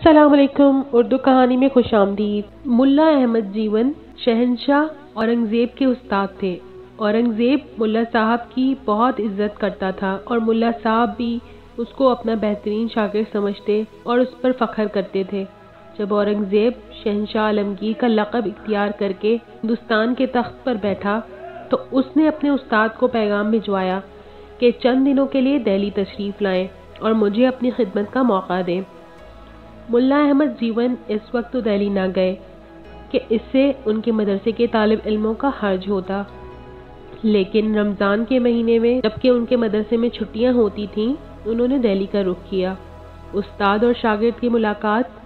السلام علیکم۔ اردو کہانی میں خوش آمدید۔ ملا احمد جیون شہنشاہ اورنگزیب کے استاد تھے۔ اورنگزیب ملا صاحب کی بہت عزت کرتا تھا اور ملا صاحب بھی اس کو اپنا بہترین شاگرد سمجھتے اور اس پر فخر کرتے تھے۔ جب اورنگزیب شہنشاہ عالمگیر کا لقب اختیار کر کے ہندوستان کے تخت پر بیٹھا تو اس نے اپنے استاد کو پیغام بھجوایا کہ چند دنوں کے لیے دہلی تشریف لائیں اور مجھے اپنی خدمت کا موقع دیں۔ ملا احمد جیون اس وقت تو دہلی نہ گئے کہ اس سے ان کے مدرسے کے طالب علموں کا حرج ہوتا، لیکن رمضان کے مہینے میں جبکہ ان کے مدرسے میں چھٹیاں ہوتی تھیں انہوں نے دہلی کا رخ کیا۔ استاد اور شاگرد کی ملاقات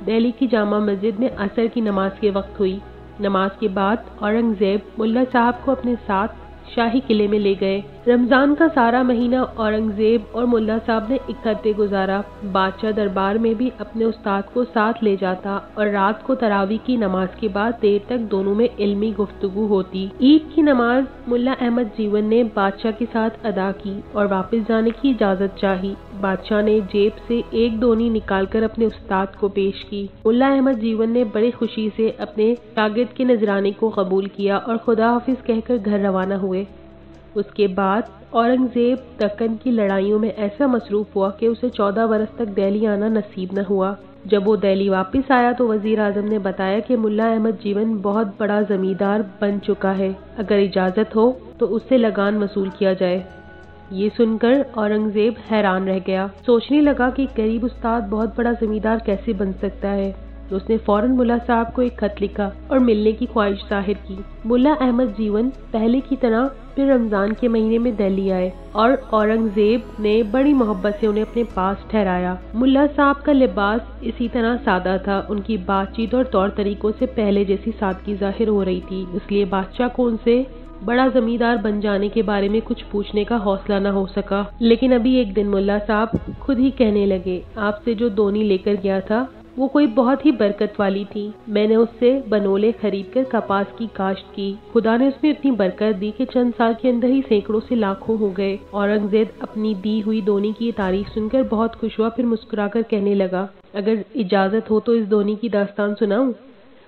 دہلی کی جامع مسجد میں عصر کی نماز کے وقت ہوئی۔ نماز کے بعد اورنگزیب ملا صاحب کو اپنے ساتھ شاہی قلعے میں لے گئے۔ رمضان کا سارا مہینہ اورنگزیب اور ملا صاحب نے اکٹھے گزارا۔ بادشاہ دربار میں بھی اپنے استاد کو ساتھ لے جاتا اور رات کو تراویح کی نماز کے بعد دیر تک دونوں میں علمی گفتگو ہوتی۔ عید کی نماز ملا احمد جیون نے بادشاہ کے ساتھ ادا کی اور واپس جانے کی اجازت چاہی۔ بادشاہ نے جیب سے ایک دونی نکال کر اپنے استاد کو پیش کی۔ ملا احمد جیون نے بڑی خوشی سے اپنے شاگرد کے نذرانے کو قبول کیا اور خدا حافظ کہہ کر گھر روانہ ہوئے۔ اس کے بعد اورنگزیب دکن کی لڑائیوں میں ایسا مصروف ہوا کہ اسے 14 برس تک دہلی آنا نصیب نہ ہوا۔ جب وہ دہلی واپس آیا تو وزیر اعظم نے بتایا کہ ملا احمد جیون بہت بڑا زمیندار بن چکا ہے، اگر اجازت ہو تو اس سے لگان وصول کیا جائے۔ یہ سن کر اورنگزیب حیران رہ گیا، سوچنے لگا کہ غریب استاد بہت بڑا زمیندار کیسے بن سکتا ہے۔ اس نے فوراً ملا صاحب کو ایک خط لکھا اور ملنے کی خواہش ظاہر کی۔ ملا احمد جیون پہلے کی طرح پھر رمضان کے مہینے میں دہلی آئے اور اورنگزیب نے بڑی محبت سے انہیں اپنے پاس ٹھہرایا۔ ملا صاحب کا لباس اسی طرح سادہ تھا، ان کی بات چیت اور طور طریقوں سے پہلے جیسی سادگی ظاہر ہو رہی تھی، اس لیے بادشاہ کو ان سے بڑا زمیندار بن جانے کے بارے میں کچھ پوچھنے کا حوصلہ نہ ہو سکا۔ لیکن ابھی ایک دن ملا صاحب خود ہی کہنے لگے، آپ سے جو دونی لے کر گیا تھا وہ کوئی بہت ہی برکت والی تھی، میں نے اس سے بنولے خرید کر کپاس کی کاشت کی، خدا نے اس میں اتنی برکت دی کہ چند سال کے اندر ہی سینکڑوں سے لاکھوں ہو گئے۔ اورنگزیب اپنی دی ہوئی دونی کی یہ تعریف سن کر بہت خوش ہوا، پھر مسکرا کر کہنے لگا، اگر اجازت ہو تو اس دونی کی داستان سناؤں؟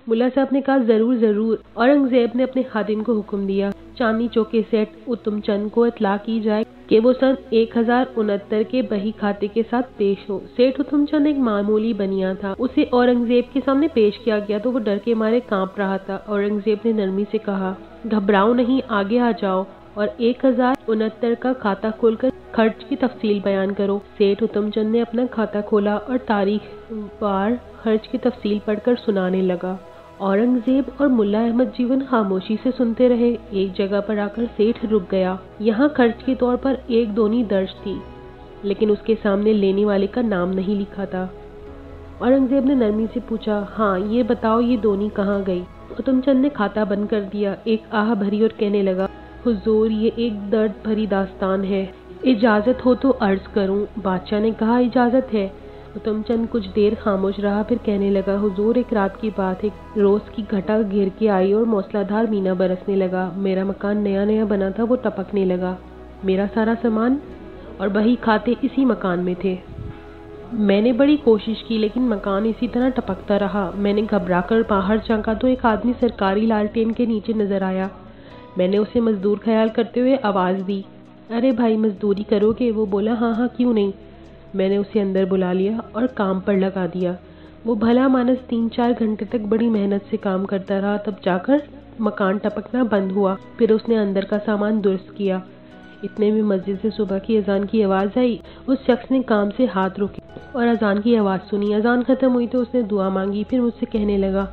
ملا صاحب نے کہا، ضرور ضرور۔ اورنگزیب نے اپنے خادم کو حکم دیا، چاندنی چوک کے سیٹ اتم چند کو اطلاع کی جائے کہ وہ سن 1069 کے بہی کھاتے کے ساتھ پیش ہو۔ سیٹ اتم چند ایک معمولی بنیا تھا، اسے اورنگزیب کے سامنے پیش کیا گیا تو وہ ڈر کے مارے کانپ رہا تھا۔ اورنگزیب نے نرمی سے کہا، گھبراؤ نہیں، آگے آ جاؤ اور 1069 کا کھاتہ کھول کر خرچ کی تفصیل بیان کرو۔ سیٹ اتم چند نے اپنا کھاتہ کھولا اور تاریخ وار خرچ کی تفصیل پڑھ کر سنانے لگا۔ اورنگزیب اور ملا احمد جیون خاموشی سے سنتے رہے۔ ایک جگہ پر آ کر سیٹھ رک گیا، یہاں خرچ کے طور پر ایک دونی درج تھی، لیکن اس کے سامنے لینے والے کا نام نہیں لکھا تھا۔ اورنگزیب نے نرمی سے پوچھا، ہاں یہ بتاؤ یہ دونی کہاں گئی؟ اتم چند نے کھاتا بند کر دیا، ایک آہ بھری اور کہنے لگا، حضور یہ ایک درد بھری داستان ہے، اجازت ہو تو عرض کروں؟ بادشاہ نے کہا، اجازت ہے۔ اتم چند کچھ دیر خاموش رہا، پھر کہنے لگا، حضور ایک رات کی بات ہے، روز کی گھٹا گھر کے آئی اور موسلا دھار مینا برسنے لگا، میرا مکان نیا نیا بنا تھا وہ ٹپکنے لگا، میرا سارا سامان اور بہی کھاتے اسی مکان میں تھے، میں نے بڑی کوشش کی لیکن مکان اسی طرح ٹپکتا رہا۔ میں نے گھبرا کر باہر جھانکا تو ایک آدمی سرکاری لالٹین کے نیچے نظر آیا، میں نے اسے مزدور خیال کرتے ہوئے آواز دی، ارے بھائی مزدوری کرو گے؟ وہ بولا، ہاں ہاں کیوں نہیں۔ میں نے اسے اندر بلا لیا اور کام پر لگا دیا۔ وہ بھلا مانس 3-4 گھنٹے تک بڑی محنت سے کام کرتا رہا، تب جا کر مکان ٹپکنا بند ہوا۔ پھر اس نے اندر کا سامان درست کیا۔ اتنے میں مسجد سے صبح کی اذان کی آواز آئی، اس شخص نے کام سے ہاتھ روکے اور اذان کی آواز سنی۔ اذان ختم ہوئی تو اس نے دعا مانگی، پھر مجھ سے کہنے لگا،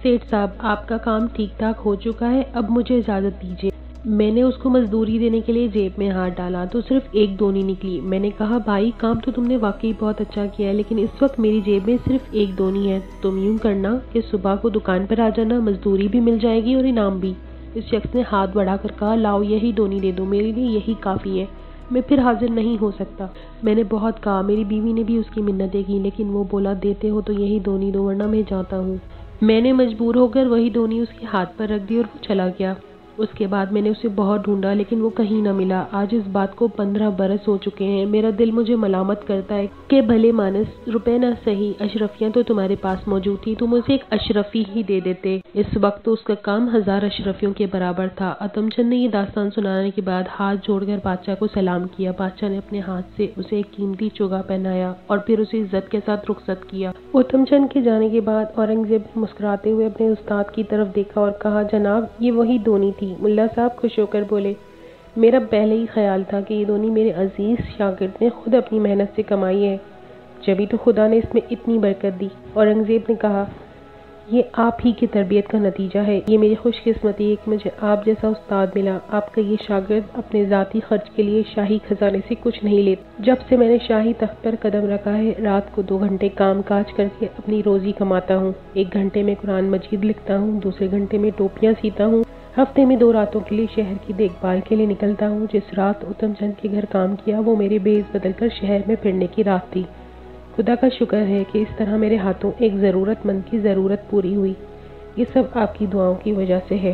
سیٹھ صاحب آپ کا کام ٹھیک ٹھاک ہو چکا ہے، اب مجھے اجازت دیجیے۔ میں نے اس کو مزدوری دینے کے لیے جیب میں ہاتھ ڈالا تو صرف ایک دونی نکلی۔ میں نے کہا، بھائی کام تو تم نے واقعی بہت اچھا کیا ہے، لیکن اس وقت میری جیب میں صرف ایک دونی ہے، تم یوں کرنا کہ صبح کو دکان پر آ جانا، مزدوری بھی مل جائے گی اور انعام بھی۔ اس شخص نے ہاتھ بڑھا کر کہا، لاؤ یہی دونی دے دو، میرے لیے یہی کافی ہے، میں پھر حاضر نہیں ہو سکتا۔ میں نے بہت کہا، میری بیوی نے بھی اس کی منتیں کی، لیکن وہ بولا، دیتے ہو تو یہی دونی دو ورنہ میں جاتا ہوں۔ میں نے مجبور ہو کر وہی دونی اس کے ہاتھ پر رکھ دی اور وہ چلا گیا۔ اس کے بعد میں نے اسے بہت ڈھونڈا لیکن وہ کہیں نہ ملا۔ آج اس بات کو 15 برس ہو چکے ہیں۔ میرا دل مجھے ملامت کرتا ہے کہ بھلے مانس روپے نہ صحیح، اشرفیاں تو تمہارے پاس موجود تھی، تم اسے ایک اشرفی ہی دے دیتے۔ اس وقت تو اس کا کام 1000 اشرفیوں کے برابر تھا۔ اتم چند نے یہ داستان سنانے کے بعد ہاتھ جوڑ کر بادشاہ کو سلام کیا۔ بادشاہ نے اپنے ہاتھ سے اسے ایک قیمتی چوگا پہنایا اور پھر اسے عزت کے ساتھ رخصت کیا۔ اتم چند کے جانے کے بعد اورنگزیب نے مسکراتے ہوئے اپنے استاد کی طرف دیکھا اور کہا، جناب یہ وہی دھونی تھی۔ ملا صاحب خوش ہو کر بولے، میرا پہلے ہی خیال تھا کہ یہ دھونی میرے عزیز شاگرد نے خود اپنی محنت سے کمائی ہے، جبھی تو خدا نے اس میں اتنی برکت دی۔ اورنگزیب نے کہا، یہ آپ ہی کی تربیت کا نتیجہ ہے۔ یہ میری خوش قسمتی ہے کہ مجھے آپ جیسا استاد ملا۔ آپ کا یہ شاگرد اپنے ذاتی خرچ کے لیے شاہی خزانے سے کچھ نہیں لیتا۔ جب سے میں نے شاہی تخت پر قدم رکھا ہے، رات کو 2 گھنٹے کام کاج کر کے اپنی روزی کماتا ہوں۔ 1 گھنٹے میں قرآن مجید لکھتا ہوں، دوسرے گھنٹے میں ٹوپیاں سیتا ہوں۔ ہفتے میں 2 راتوں کے لیے شہر کی دیکھ بھال کے لیے نکلتا ہوں۔ جس رات اتم چند کے گھر کام کیا وہ میرے بیس بدل کر شہر میں پھرنے کی رات تھی۔ خدا کا شکر ہے کہ اس طرح میرے ہاتھوں ایک ضرورت مند کی ضرورت پوری ہوئی۔ یہ سب آپ کی دعاؤں کی وجہ سے ہے۔